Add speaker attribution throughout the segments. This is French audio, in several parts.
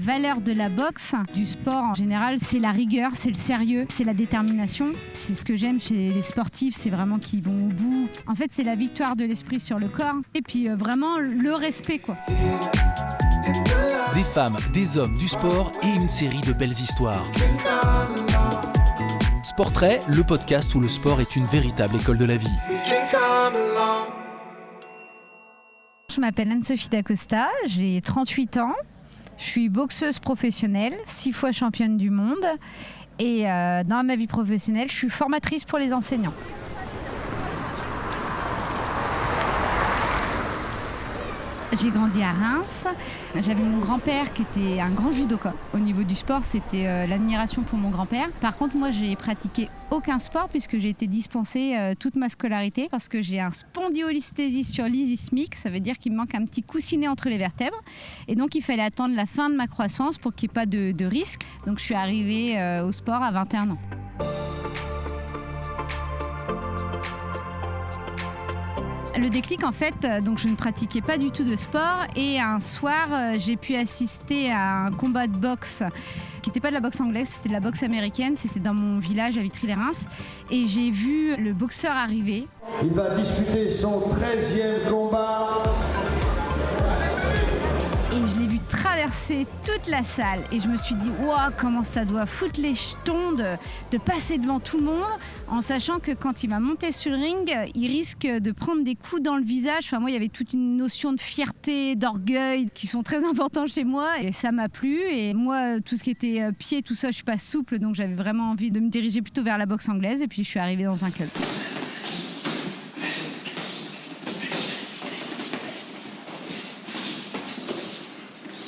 Speaker 1: valeurs de la boxe, du sport en général, c'est la rigueur, c'est le sérieux, c'est la détermination. C'est ce que j'aime chez les sportifs, c'est vraiment qu'ils vont au bout. En fait, c'est la victoire de l'esprit sur le corps et puis vraiment le respect, quoi.
Speaker 2: Des femmes, des hommes, du sport et une série de belles histoires. Sportrait, le podcast où le sport est une véritable école de la vie.
Speaker 1: Je m'appelle Anne-Sophie Dacosta, j'ai 38 ans. Je suis boxeuse professionnelle, 6 fois championne du monde. Et dans ma vie professionnelle, je suis formatrice pour les enseignants. J'ai grandi à Reims. J'avais mon grand-père qui était un grand judoka. Au niveau du sport, c'était l'admiration pour mon grand-père. Par contre, moi, j'ai pratiqué aucun sport puisque j'ai été dispensée toute ma scolarité parce que j'ai un spondylolisthésie sur l'ischimique. Ça veut dire qu'il me manque un petit coussinet entre les vertèbres. Et donc, il fallait attendre la fin de ma croissance pour qu'il n'y ait pas de risque. Donc, je suis arrivée au sport à 21 ans. Le déclic, en fait, donc je ne pratiquais pas du tout de sport et un soir, j'ai pu assister à un combat de boxe qui n'était pas de la boxe anglaise, c'était de la boxe américaine. C'était dans mon village à Vitry-les-Reims et j'ai vu le boxeur arriver.
Speaker 3: Il va disputer son 13e combat.
Speaker 1: Et je l'ai vu traverser toute la salle et je me suis dit waouh, comment ça doit foutre les jetons de passer devant tout le monde en sachant que quand il va monter sur le ring, il risque de prendre des coups dans le visage. Enfin, moi, il y avait toute une notion de fierté, d'orgueil qui sont très importants chez moi et ça m'a plu. Et moi, tout ce qui était pied, tout ça, je suis pas souple, donc j'avais vraiment envie de me diriger plutôt vers la boxe anglaise et puis je suis arrivée dans un club.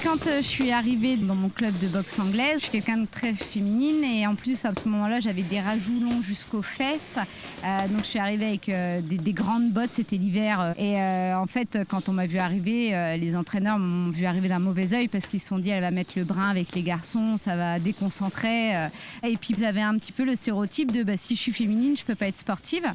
Speaker 1: Quand je suis arrivée dans mon club de boxe anglaise, je suis quelqu'un de très féminine et en plus à ce moment-là j'avais des rajouts longs jusqu'aux fesses. Donc je suis arrivée avec des grandes bottes, c'était l'hiver. Et en fait quand on m'a vu arriver, les entraîneurs m'ont vu arriver d'un mauvais œil parce qu'ils se sont dit elle va mettre le brin avec les garçons, ça va déconcentrer. Et puis ils avaient un petit peu le stéréotype de si je suis féminine, je peux pas être sportive.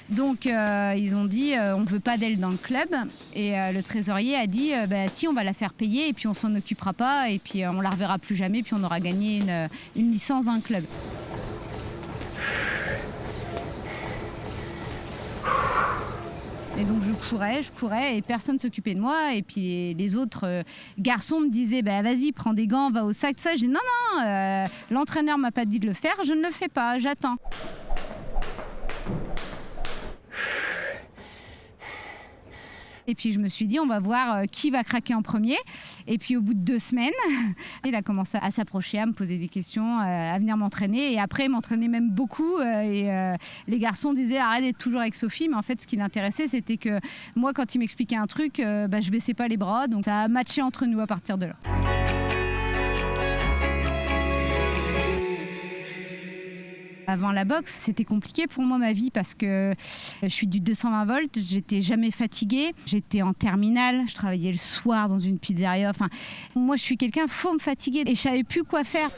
Speaker 1: Donc ils ont dit on ne veut pas d'elle dans le club et le trésorier a dit si on va la faire payer et puis on s'en occupera pas et puis on la reverra plus jamais puis on aura gagné une licence dans le club. Et donc je courais et personne ne s'occupait de moi et puis les autres garçons me disaient vas-y prends des gants, va au sac, tout ça. J'ai dit non, l'entraîneur m'a pas dit de le faire, je ne le fais pas, j'attends. Et puis je me suis dit, on va voir qui va craquer en premier. Et puis au bout de 2 semaines, il a commencé à s'approcher, à me poser des questions, à venir m'entraîner. Et après, il m'entraînait même beaucoup. Et les garçons disaient, arrête d'être toujours avec Sophie. Mais en fait, ce qui l'intéressait, c'était que moi, quand il m'expliquait un truc, je baissais pas les bras. Donc ça a matché entre nous à partir de là. Avant la boxe, c'était compliqué pour moi ma vie parce que je suis du 220 volts, j'étais jamais fatiguée, j'étais en terminale, je travaillais le soir dans une pizzeria. Enfin, moi je suis quelqu'un, faut me fatiguer et je savais plus quoi faire.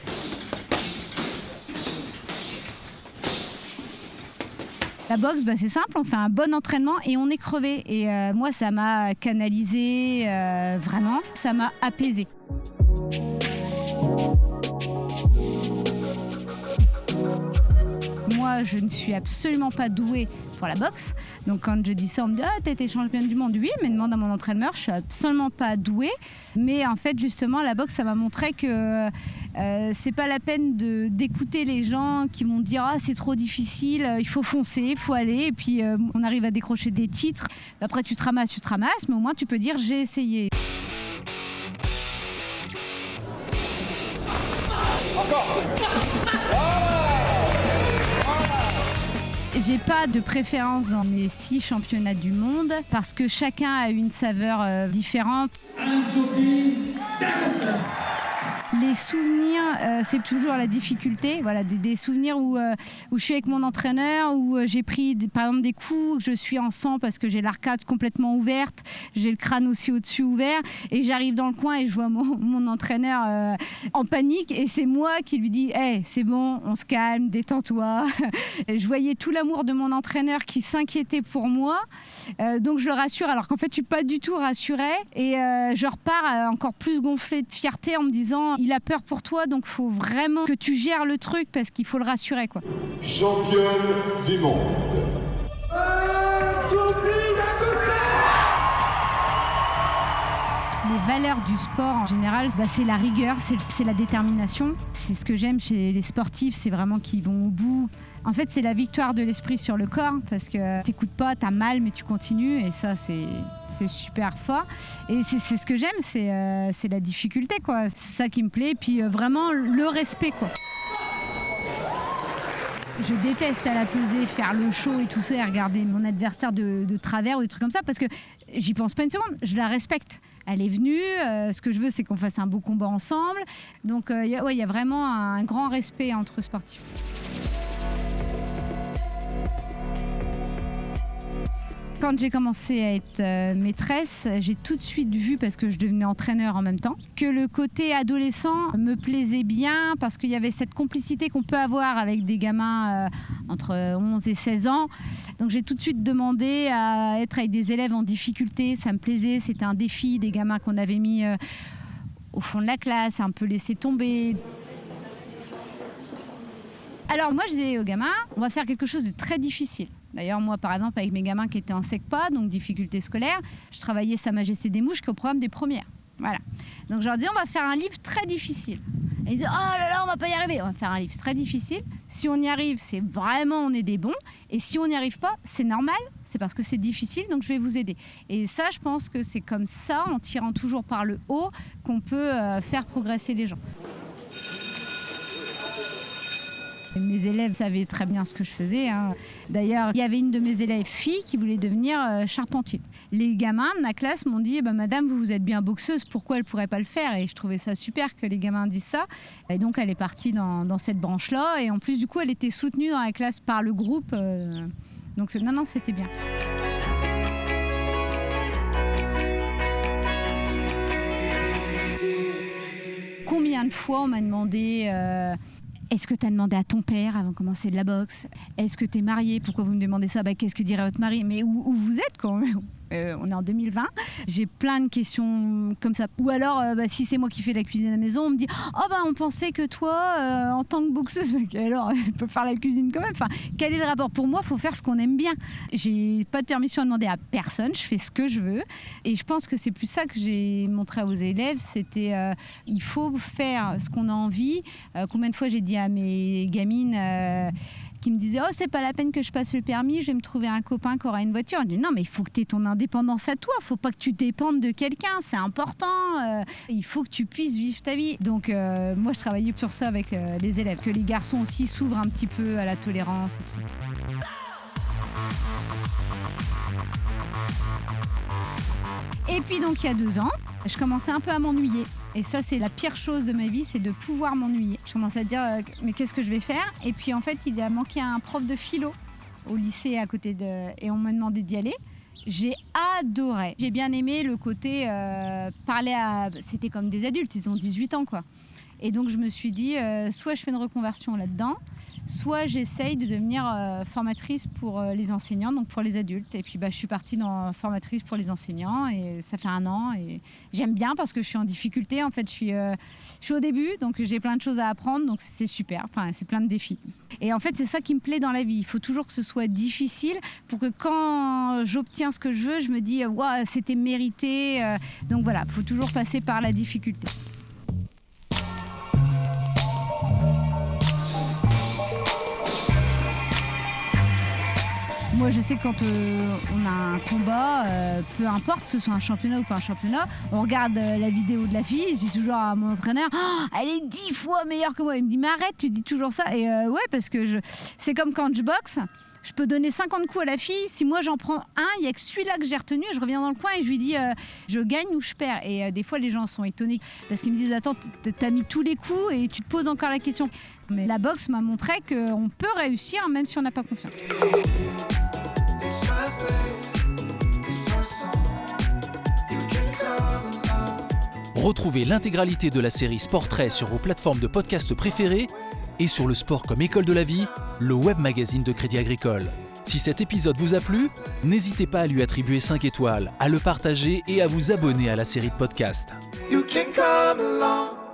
Speaker 1: La boxe, c'est simple, on fait un bon entraînement et on est crevé. Et moi, ça m'a canalisé vraiment, ça m'a apaisé. Moi, je ne suis absolument pas douée pour la boxe. Donc quand je dis ça, on me dit « Ah, t'as été championne du monde ». Oui, mais demande à mon entraîneur, je suis absolument pas douée. Mais en fait, justement, la boxe, ça m'a montré que c'est pas la peine d'écouter les gens qui vont dire « Ah, c'est trop difficile, il faut foncer, il faut aller ». Et puis, on arrive à décrocher des titres. Après, tu te ramasses, mais au moins, tu peux dire « J'ai essayé ». Encore. J'ai pas de préférence dans mes 6 championnats du monde parce que chacun a une saveur différente. Anne-Sophie Dacosta. Les souvenirs, c'est toujours la difficulté. Voilà, des souvenirs où je suis avec mon entraîneur, où j'ai pris par exemple des coups, je suis en sang parce que j'ai l'arcade complètement ouverte, j'ai le crâne aussi au-dessus ouvert et j'arrive dans le coin et je vois mon entraîneur en panique et c'est moi qui lui dis hey, c'est bon, on se calme, détends-toi. Je voyais tout l'amour de mon entraîneur qui s'inquiétait pour moi, donc je le rassure alors qu'en fait je suis pas du tout rassurée et je repars encore plus gonflée de fierté en me disant il a peur pour toi, donc il faut vraiment que tu gères le truc parce qu'il faut le rassurer, quoi.
Speaker 3: Championne du monde.
Speaker 1: Les valeurs du sport en général, c'est la rigueur, c'est la détermination. C'est ce que j'aime chez les sportifs, c'est vraiment qu'ils vont au bout. En fait, c'est la victoire de l'esprit sur le corps parce que t'écoutes pas, t'as mal, mais tu continues et ça, c'est super fort. Et c'est ce que j'aime, c'est la difficulté, quoi. C'est ça qui me plaît. Et puis vraiment le respect, quoi. Je déteste à la pesée faire le show et tout ça et regarder mon adversaire de travers ou des trucs comme ça parce que j'y pense pas une seconde, je la respecte. Elle est venue, ce que je veux c'est qu'on fasse un beau combat ensemble. Donc il y a vraiment un grand respect entre sportifs. Quand j'ai commencé à être maîtresse, j'ai tout de suite vu, parce que je devenais entraîneur en même temps, que le côté adolescent me plaisait bien parce qu'il y avait cette complicité qu'on peut avoir avec des gamins entre 11 et 16 ans. Donc j'ai tout de suite demandé à être avec des élèves en difficulté, ça me plaisait, c'était un défi, des gamins qu'on avait mis au fond de la classe, un peu laissés tomber. Alors moi je disais aux gamins, on va faire quelque chose de très difficile. D'ailleurs, moi, par exemple, avec mes gamins qui étaient en SECPA, donc difficultés scolaires, je travaillais Sa Majesté des Mouches qui est au programme des premières. Voilà. Donc, je leur dis, on va faire un livre très difficile. Et ils disent, oh là là, on va pas y arriver. On va faire un livre très difficile. Si on y arrive, c'est vraiment, on est des bons. Et si on n'y arrive pas, c'est normal. C'est parce que c'est difficile, donc je vais vous aider. Et ça, je pense que c'est comme ça, en tirant toujours par le haut, qu'on peut faire progresser les gens. Mes élèves savaient très bien ce que je faisais. D'ailleurs, il y avait une de mes élèves filles qui voulait devenir charpentier. Les gamins de ma classe m'ont dit Madame, vous êtes bien boxeuse, pourquoi elle ne pourrait pas le faire ? Et je trouvais ça super que les gamins disent ça. Et donc, elle est partie dans cette branche-là. Et en plus, du coup, elle était soutenue dans la classe par le groupe. Donc, non, c'était bien. Combien de fois on m'a demandé est-ce que tu as demandé à ton père avant de commencer de la boxe ? Est-ce que tu es marié ? Pourquoi vous me demandez ça ? Qu'est-ce que dirait votre mari ? Mais où vous êtes quand on est en 2020. J'ai plein de questions comme ça. Ou alors, si c'est moi qui fais la cuisine à la maison, on me dit on pensait que toi, en tant que boxeuse, alors elle peut faire la cuisine quand même. Enfin, quel est le rapport ? Pour moi, il faut faire ce qu'on aime bien. J'ai pas de permission à demander à personne. Je fais ce que je veux. Et je pense que c'est plus ça que j'ai montré aux élèves. C'était il faut faire ce qu'on a envie. Combien de fois j'ai dit à mes gamines qui me disaient c'est pas la peine que je passe le permis, je vais me trouver un copain qui aura une voiture. Je dis non, mais il faut que tu aies ton indépendance à toi, il faut pas que tu dépendes de quelqu'un, c'est important, il faut que tu puisses vivre ta vie. Donc moi je travaillais sur ça avec les élèves, que les garçons aussi s'ouvrent un petit peu à la tolérance et tout ça. Et puis donc il y a 2 ans, je commençais un peu à m'ennuyer. Et ça, c'est la pire chose de ma vie, c'est de pouvoir m'ennuyer. Je commençais à dire, mais qu'est-ce que je vais faire ? Et puis en fait, il a manqué un prof de philo au lycée à côté et on m'a demandé d'y aller. J'ai adoré. J'ai bien aimé le côté parler à... C'était comme des adultes, ils ont 18 ans, quoi. Et donc, je me suis dit, soit je fais une reconversion là-dedans, soit j'essaye de devenir formatrice pour les enseignants, donc pour les adultes. Et puis, je suis partie dans formatrice pour les enseignants et ça fait 1 an. Et j'aime bien parce que je suis en difficulté. En fait, je suis au début, donc j'ai plein de choses à apprendre. Donc, c'est super. Enfin, c'est plein de défis. Et en fait, c'est ça qui me plaît dans la vie. Il faut toujours que ce soit difficile pour que quand j'obtiens ce que je veux, je me dis, wow, c'était mérité. Donc voilà, il faut toujours passer par la difficulté. Moi, je sais que quand on a un combat, peu importe, que ce soit un championnat ou pas un championnat, on regarde la vidéo de la fille. Je dis toujours à mon entraîneur, elle est 10 fois meilleure que moi. Il me dit, mais arrête, tu dis toujours ça. Et ouais, parce que c'est comme quand je boxe. Je peux donner 50 coups à la fille. Si moi, j'en prends un, il n'y a que celui-là que j'ai retenu. Je reviens dans le coin et je lui dis, je gagne ou je perds. Et des fois, les gens sont étonnés parce qu'ils me disent, attends, t'as mis tous les coups et tu te poses encore la question. Mais la boxe m'a montré qu'on peut réussir même si on n'a pas confiance.
Speaker 2: Retrouvez l'intégralité de la série Sportrait sur vos plateformes de podcast préférées et sur Le Sport comme école de la vie, le web magazine de Crédit Agricole. Si cet épisode vous a plu, n'hésitez pas à lui attribuer 5 étoiles, à le partager et à vous abonner à la série de podcasts. You can come along.